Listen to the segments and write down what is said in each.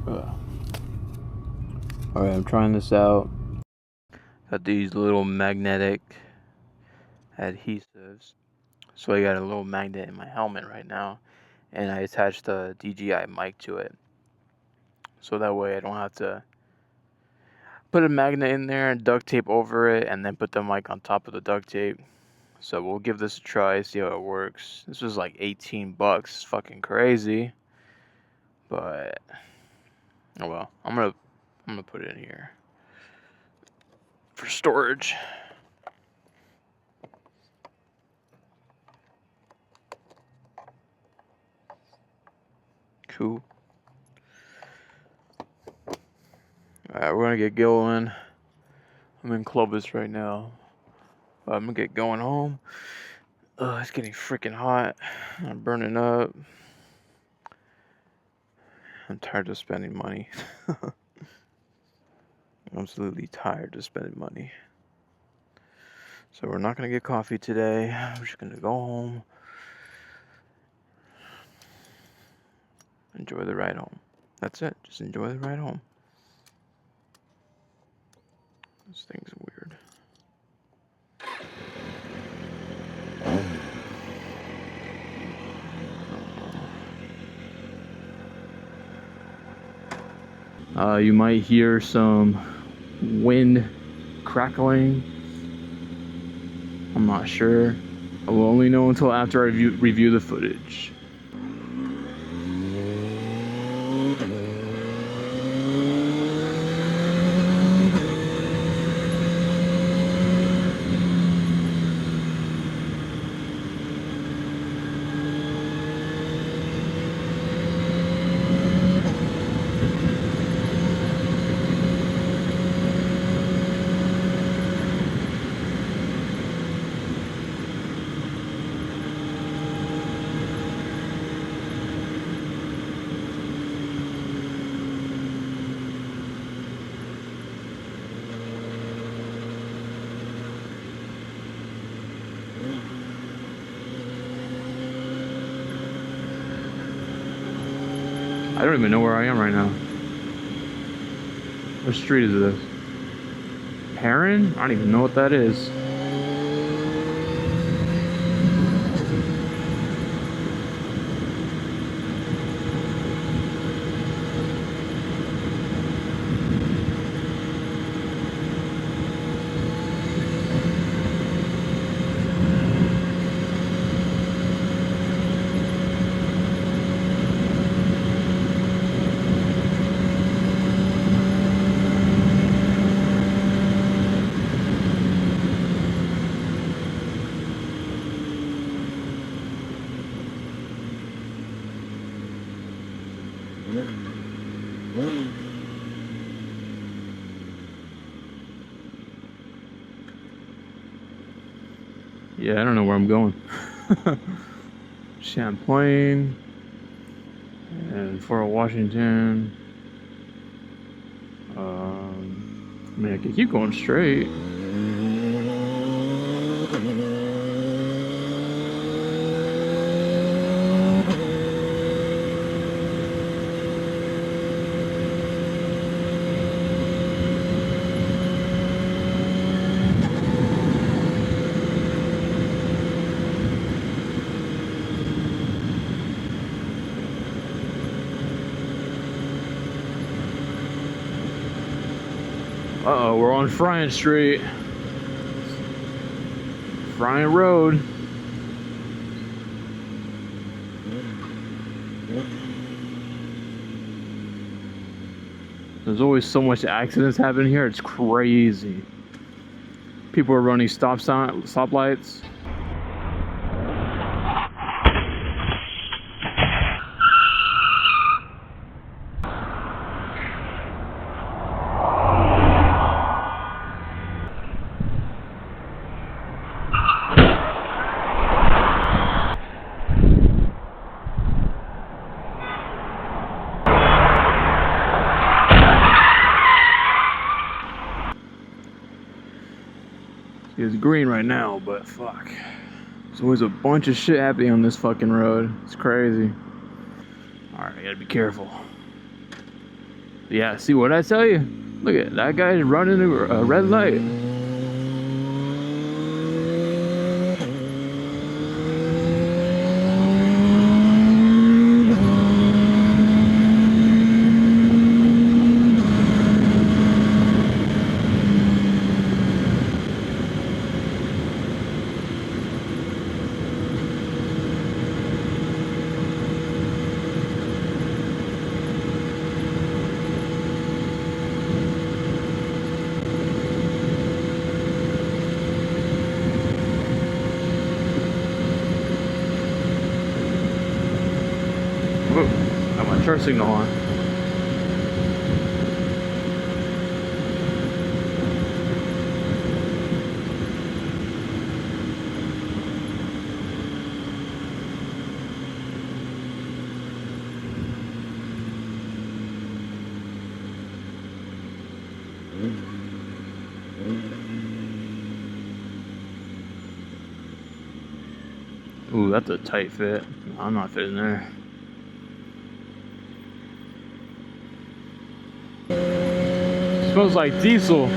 Alright, I'm trying this out. Got these little magnetic adhesives. So I got a little magnet in my helmet right now, and I attached a DJI mic to it. So that way I don't have to put a magnet in there and duct tape over it and then put the mic on top of the duct tape. So we'll give this a try, see how it works. This was like 18 bucks. Fucking crazy. But oh well, I'm gonna put it in here for storage. Cool. Alright, we're gonna get going. I'm in Clovis right now. I'm gonna get going home. It's getting freaking hot. I'm burning up. I'm tired of spending money. Absolutely tired of spending money. So we're not gonna get coffee today. We're just gonna go home. Enjoy the ride home. That's it. Just enjoy the ride home. This thing's weird. You might hear some wind crackling. I'm not sure. I will only know until after I review the footage. I don't even know where I am right now. What street is this? Perrin? I don't even know what that is. Yeah, I don't know where I'm going. Champlain and Fort Washington. I mean, I could keep going straight. Uh-oh, we're on Fryan Street. Fryan Road. There's always so much accidents happening here, it's crazy. People are running stoplights. It's green right now, but fuck. There's always a bunch of shit happening on this fucking road. It's crazy. Alright, I gotta be careful. Yeah, see what I tell you? Look at that guy's running a red light. Got my turn signal on. Ooh, that's a tight fit. I'm not fitting there. Smells like diesel.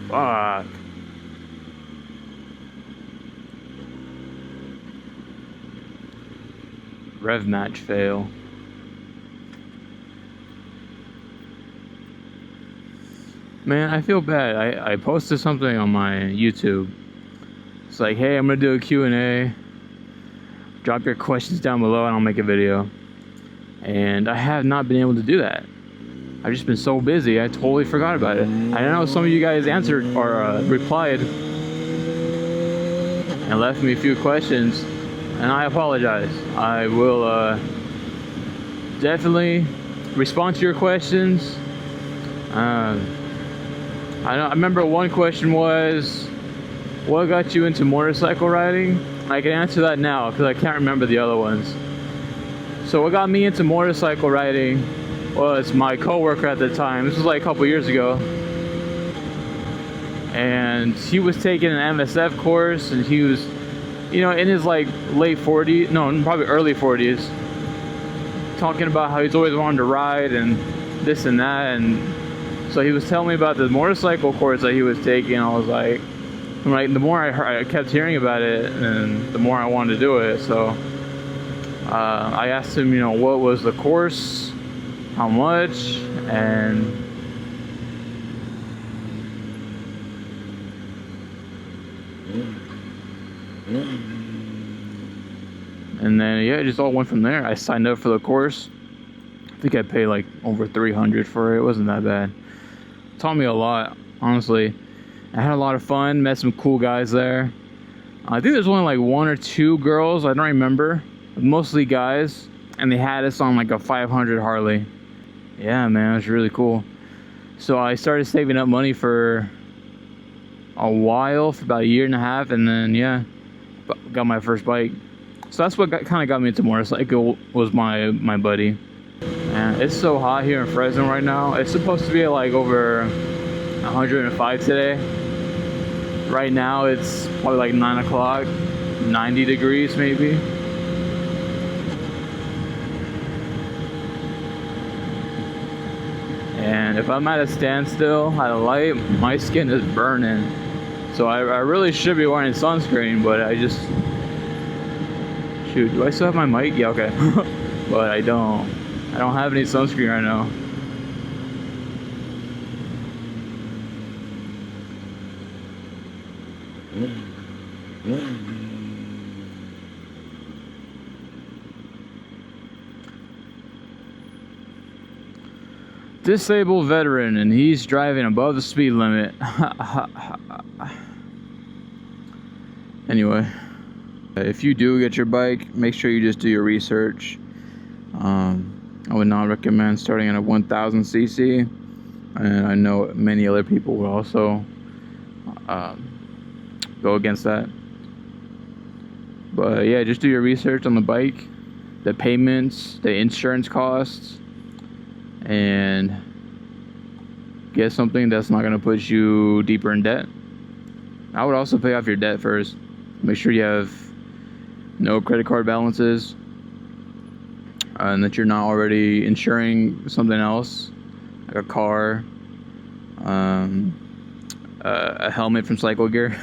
Fuck. Rev match fail. Man, I feel bad. I posted something on my YouTube. It's like, hey, I'm gonna do a Q&A. Drop your questions down below and I'll make a video. And I have not been able to do that. I've just been so busy, I totally forgot about it. I know some of you guys answered or replied and left me a few questions, and I apologize. I will definitely respond to your questions. I remember one question was, what got you into motorcycle riding? I can answer that now because I can't remember the other ones. So what got me into motorcycle riding was my coworker at the time. This was like a couple years ago, and he was taking an MSF course, and he was, you know, in his like late 40s, no, probably early 40s, talking about how he's always wanted to ride and this and that. And so he was telling me about the motorcycle course that he was taking. I was like, the more I kept hearing about it, and the more I wanted to do it. So I asked him, you know, what was the course, how much, and then yeah, it just all went from there. I signed up for the course. I think I paid like over $300 for it. It wasn't that bad. It taught me a lot, honestly. I had a lot of fun, met some cool guys there. I think there's only like 1 or 2 girls, I don't remember. Mostly guys, and they had us on like a 500 Harley. Yeah, man, it was really cool. So I started saving up money for a while, for about 1.5 years, and then yeah, got my first bike. So that's what kind of got me into motorcycle, was my buddy. And it's so hot here in Fresno right now. It's supposed to be like over 105 today. Right now it's probably like 9 o'clock, 90 degrees maybe. And and if I'm at a standstill at a light, my skin is burning. So I really should be wearing sunscreen, but I just... Shoot, do I still have my mic? Yeah, okay. But I don't have any sunscreen right now. Disabled veteran, and he's driving above the speed limit. Anyway, if you do get your bike, make sure you just do your research. I would not recommend starting at a 1000 cc, and I know many other people will also go against that. But yeah, just do your research on the bike, the payments, the insurance costs, and get something that's not going to put you deeper in debt. I would also pay off your debt first. Make sure you have no credit card balances, and that you're not already insuring something else, like a car, a helmet from Cycle Gear.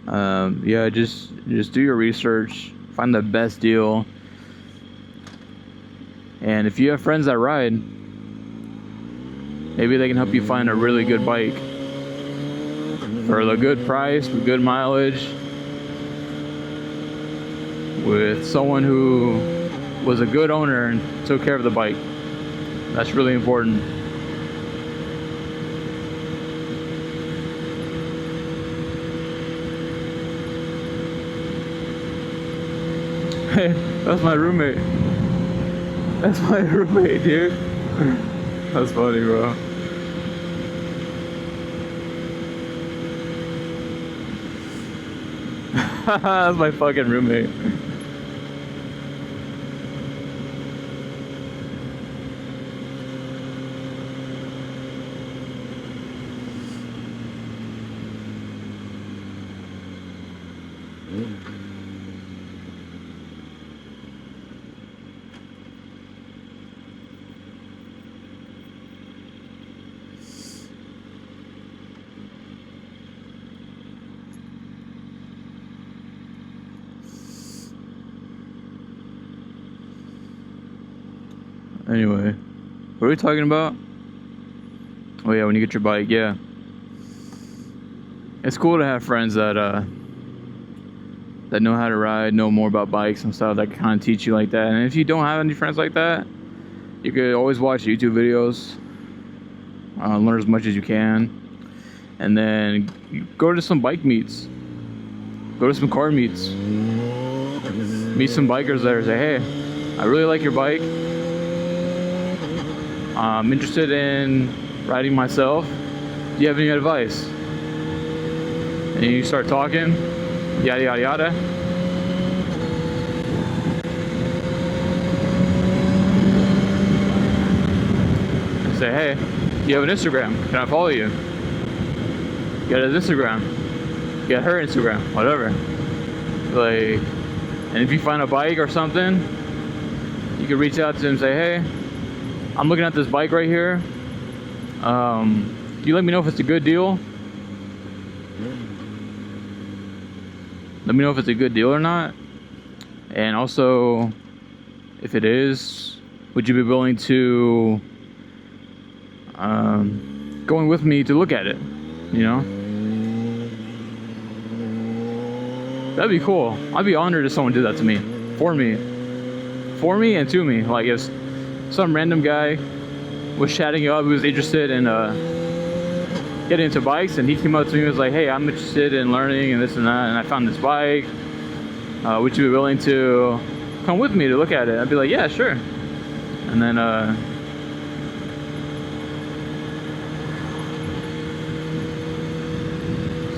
Yeah, just do your research, find the best deal. And if you have friends that ride, maybe they can help you find a really good bike for a good price, with good mileage, with someone who was a good owner and took care of the bike. That's really important. Hey, that's my roommate. That's my roommate, dude. That's funny, bro. That's my fucking roommate. Anyway, what are we talking about? Oh yeah, when you get your bike, yeah. It's cool to have friends that know how to ride, know more about bikes and stuff, that can kind of teach you like that. And if you don't have any friends like that, you could always watch YouTube videos, learn as much as you can, and then you go to some bike meets, go to some car meets, meet some bikers there, say, hey, I really like your bike, I'm interested in riding myself, do you have any advice? And you start talking, yada yada yada. And say, hey, you have an Instagram, can I follow you? Get his Instagram, get her Instagram, whatever. Like, and if you find a bike or something, you can reach out to him and say, hey, I'm looking at this bike right here. Can you let me know if it's a good deal? Let me know if it's a good deal or not. And also, if it is, would you be willing to going with me to look at it? You know? That'd be cool. I'd be honored if someone did that to me. For me and to me. Like if some random guy was chatting up who was interested in getting into bikes, and he came up to me and was like, hey, I'm interested in learning and this and that, and I found this bike, would you be willing to come with me to look at it? I'd be like, yeah, sure. And then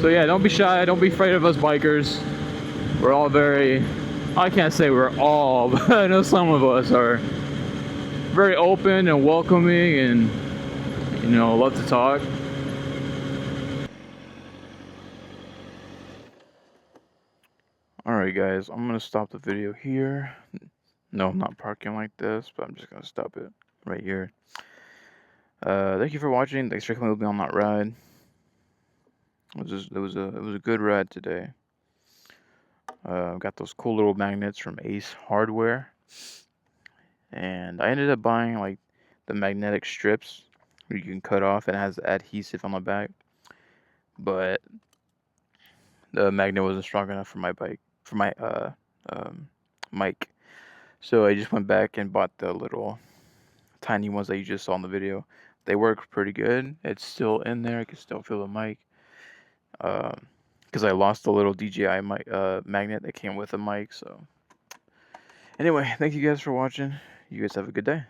so yeah, don't be shy, don't be afraid of us bikers. We're all very, I can't say we're all, but I know some of us are very open and welcoming and, you know, love to talk. Alright guys, I'm gonna stop the video here. No, I'm not parking like this, but I'm just gonna stop it right here. Thank you for watching. Thanks for coming with me on that ride. It was a good ride today. Got those cool little magnets from Ace Hardware, and I ended up buying like the magnetic strips where you can cut off and it has adhesive on the back, but the magnet wasn't strong enough for my bike for my mic. So I just went back and bought the little tiny ones that you just saw in the video. They work pretty good. It's still in there. I can still feel the mic. Because I lost the little DJI mic, magnet that came with the mic. So anyway, thank you guys for watching. You guys have a good day.